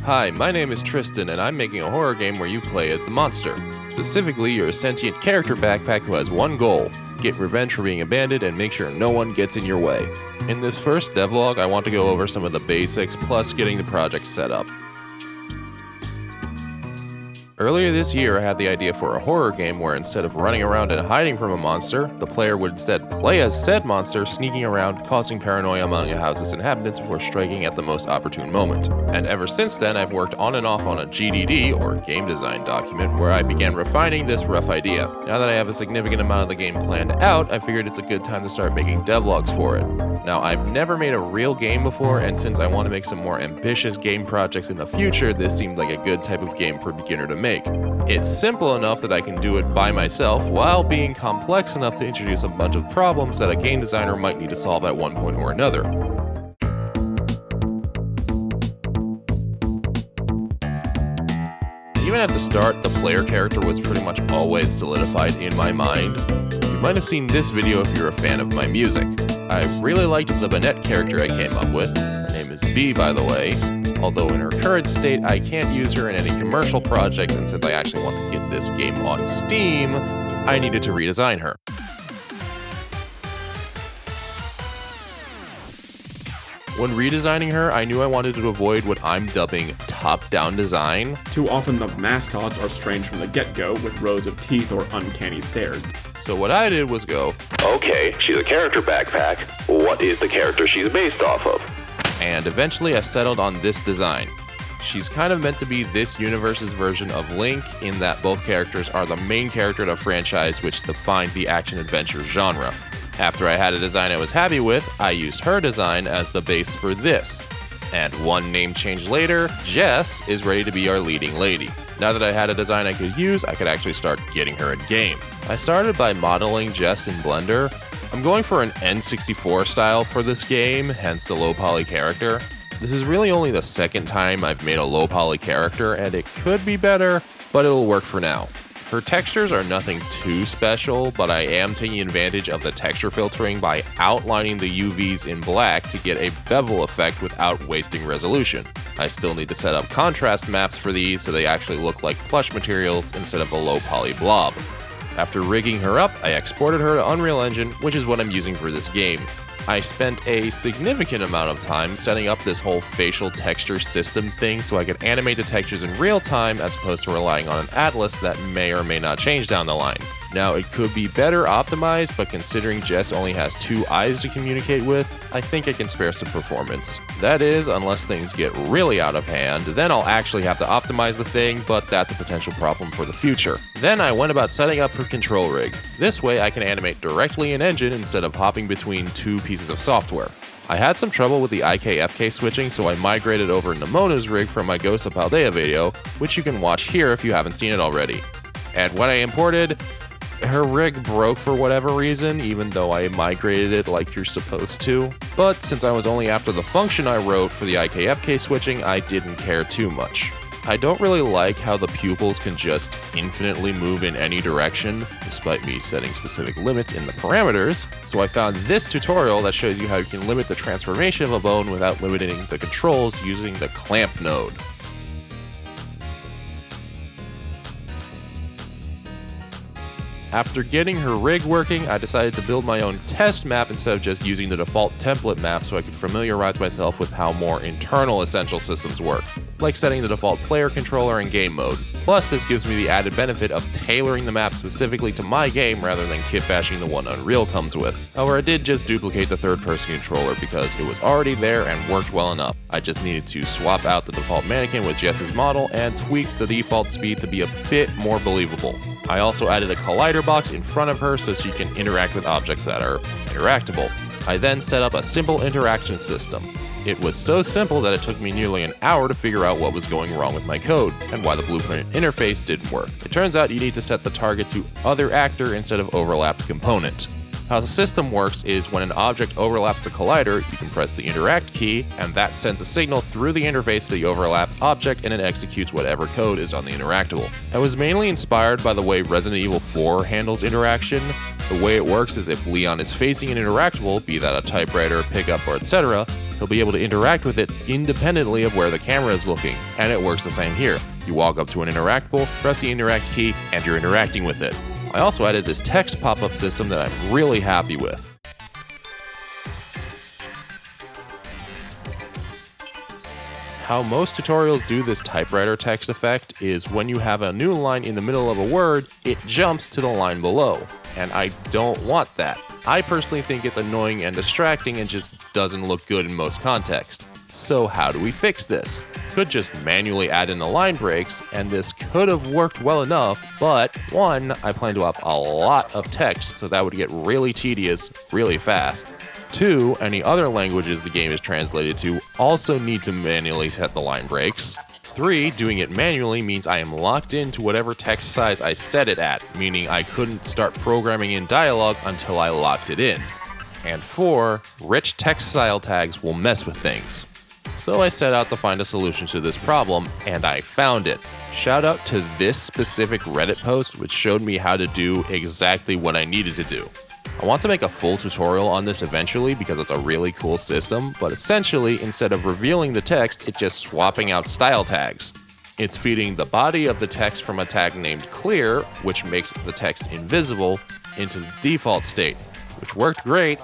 Hi, my name is Tristan, and I'm making a horror game where you play as the monster. Specifically, you're a sentient character backpack who has one goal: get revenge for being abandoned and make sure no one gets in your way. In this first devlog, I want to go over some of the basics, plus getting the project set up. Earlier this year, I had the idea for a horror game where instead of running around and hiding from a monster, the player would instead play as said monster, sneaking around, causing paranoia among a house's inhabitants before striking at the most opportune moment. And ever since then, I've worked on and off on a GDD, or game design document, where I began refining this rough idea. Now that I have a significant amount of the game planned out, I figured it's a good time to start making devlogs for it. Now, I've never made a real game before, and since I want to make some more ambitious game projects in the future, this seemed like a good type of game for a beginner to make. It's simple enough that I can do it by myself, while being complex enough to introduce a bunch of problems that a game designer might need to solve at one point or another. Even at the start, the player character was pretty much always solidified in my mind. You might have seen this video if you're a fan of my music. I really liked the Banette character I came up with. Her name is B, by the way. Although in her current state, I can't use her in any commercial projects, and since I actually want to get this game on Steam, I needed to redesign her. When redesigning her, I knew I wanted to avoid what I'm dubbing top-down design. Too often the mascots are strange from the get-go with rows of teeth or uncanny stares. So what I did was go, okay, she's a character backpack. What is the character she's based off of? And eventually I settled on this design. She's kind of meant to be this universe's version of Link, in that both characters are the main character of the franchise, which defined the action-adventure genre. After I had a design I was happy with, I used her design as the base for this. And one name change later, Jess is ready to be our leading lady. Now that I had a design I could use, I could actually start getting her in game. I started by modeling Jess in Blender. I'm going for an N64 style for this game, hence the low poly character. This is really only the second time I've made a low poly character, and it could be better, but it'll work for now. Her textures are nothing too special, but I am taking advantage of the texture filtering by outlining the UVs in black to get a bevel effect without wasting resolution. I still need to set up contrast maps for these so they actually look like plush materials instead of a low poly blob. After rigging her up, I exported her to Unreal Engine, which is what I'm using for this game. I spent a significant amount of time setting up this whole facial texture system thing so I could animate the textures in real time as opposed to relying on an atlas that may or may not change down the line. Now, it could be better optimized, but considering Jess only has 2 eyes to communicate with, I think I can spare some performance. That is, unless things get really out of hand, then I'll actually have to optimize the thing, but that's a potential problem for the future. Then I went about setting up her control rig. This way I can animate directly in Engine instead of hopping between 2 pieces of software. I had some trouble with the IK-FK switching, so I migrated over into Mona's rig from my Ghost of Paldea video, which you can watch here if you haven't seen it already. And when I imported, her rig broke for whatever reason, even though I migrated it like you're supposed to. But since I was only after the function I wrote for the IK-FK switching, I didn't care too much. I don't really like how the pupils can just infinitely move in any direction, despite me setting specific limits in the parameters, so I found this tutorial that shows you how you can limit the transformation of a bone without limiting the controls using the clamp node. After getting her rig working, I decided to build my own test map instead of just using the default template map so I could familiarize myself with how more internal essential systems work, like setting the default player controller in game mode. Plus, this gives me the added benefit of tailoring the map specifically to my game rather than kit bashing the one Unreal comes with. However, I did just duplicate the third-person controller because it was already there and worked well enough. I just needed to swap out the default mannequin with Jess's model and tweak the default speed to be a bit more believable. I also added a collider box in front of her so she can interact with objects that are interactable. I then set up a simple interaction system. It was so simple that it took me nearly an hour to figure out what was going wrong with my code, and why the blueprint interface didn't work. It turns out you need to set the target to other actor instead of overlapped component. How the system works is when an object overlaps the collider, you can press the interact key, and that sends a signal through the interface to the overlapped object and it executes whatever code is on the interactable. I was mainly inspired by the way Resident Evil 4 handles interaction. The way it works is if Leon is facing an interactable, be that a typewriter, pickup, or etc., He'll be able to interact with it independently of where the camera is looking, and it works the same here. You walk up to an interactable, press the interact key, and you're interacting with it. I also added this text pop-up system that I'm really happy with. How most tutorials do this typewriter text effect is when you have a new line in the middle of a word, it jumps to the line below, and I don't want that. I personally think it's annoying and distracting and just doesn't look good in most contexts. So how do we fix this? Could just manually add in the line breaks, and this could have worked well enough, but one, I plan to up a lot of text, so that would get really tedious really fast. 2, any other languages the game is translated to also need to manually set the line breaks. 3, doing it manually means I am locked into whatever text size I set it at, meaning I couldn't start programming in dialogue until I locked it in. And 4, rich text style tags will mess with things. So I set out to find a solution to this problem, and I found it. Shout out to this specific Reddit post which showed me how to do exactly what I needed to do. I want to make a full tutorial on this eventually because it's a really cool system, but essentially, instead of revealing the text, it's just swapping out style tags. It's feeding the body of the text from a tag named clear, which makes the text invisible, into the default state, which worked great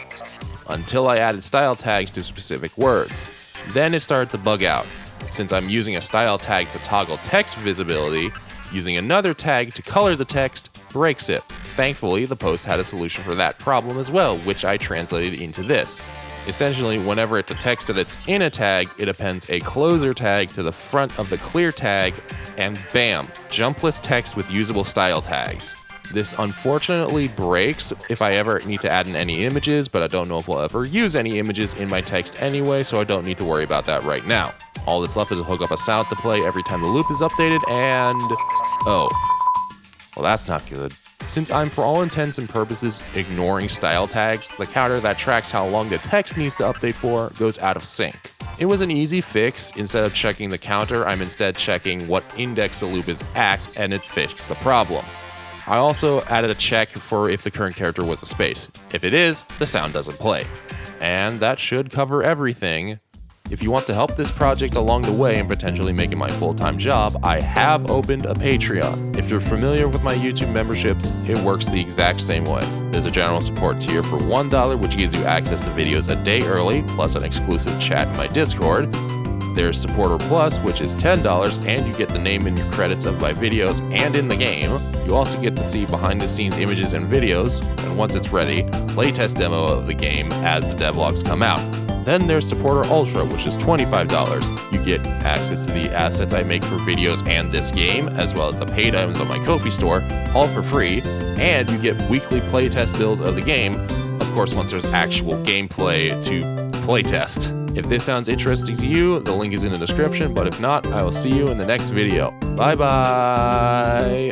until I added style tags to specific words. Then it started to bug out. Since I'm using a style tag to toggle text visibility, using another tag to color the text breaks it. Thankfully, the post had a solution for that problem as well, which I translated into this. Essentially, whenever it's a text that it's in a tag, it appends a closer tag to the front of the clear tag, and bam, jumpless text with usable style tags. This unfortunately breaks if I ever need to add in any images, but I don't know if we'll ever use any images in my text anyway, so I don't need to worry about that right now. All that's left is to hook up a sound to play every time the loop is updated, and... oh. Well, that's not good. Since I'm for all intents and purposes ignoring style tags, the counter that tracks how long the text needs to update for goes out of sync. It was an easy fix. Instead of checking the counter, I'm instead checking what index the loop is at, and it fixed the problem. I also added a check for if the current character was a space. If it is, the sound doesn't play. And that should cover everything. If you want to help this project along the way and potentially make it my full-time job, I have opened a Patreon. If you're familiar with my YouTube memberships, it works the exact same way. There's a general support tier for $1, which gives you access to videos a day early, plus an exclusive chat in my Discord. There's Supporter Plus, which is $10, and you get the name and your credits of my videos and in the game. You also get to see behind-the-scenes images and videos, and once it's ready, playtest demo of the game as the devlogs come out. Then there's Supporter Ultra, which is $25. You get access to the assets I make for videos and this game, as well as the paid items on my Kofi store, all for free, and you get weekly playtest builds of the game, of course once there's actual gameplay to playtest. If this sounds interesting to you, the link is in the description, but if not, I will see you in the next video. Bye bye!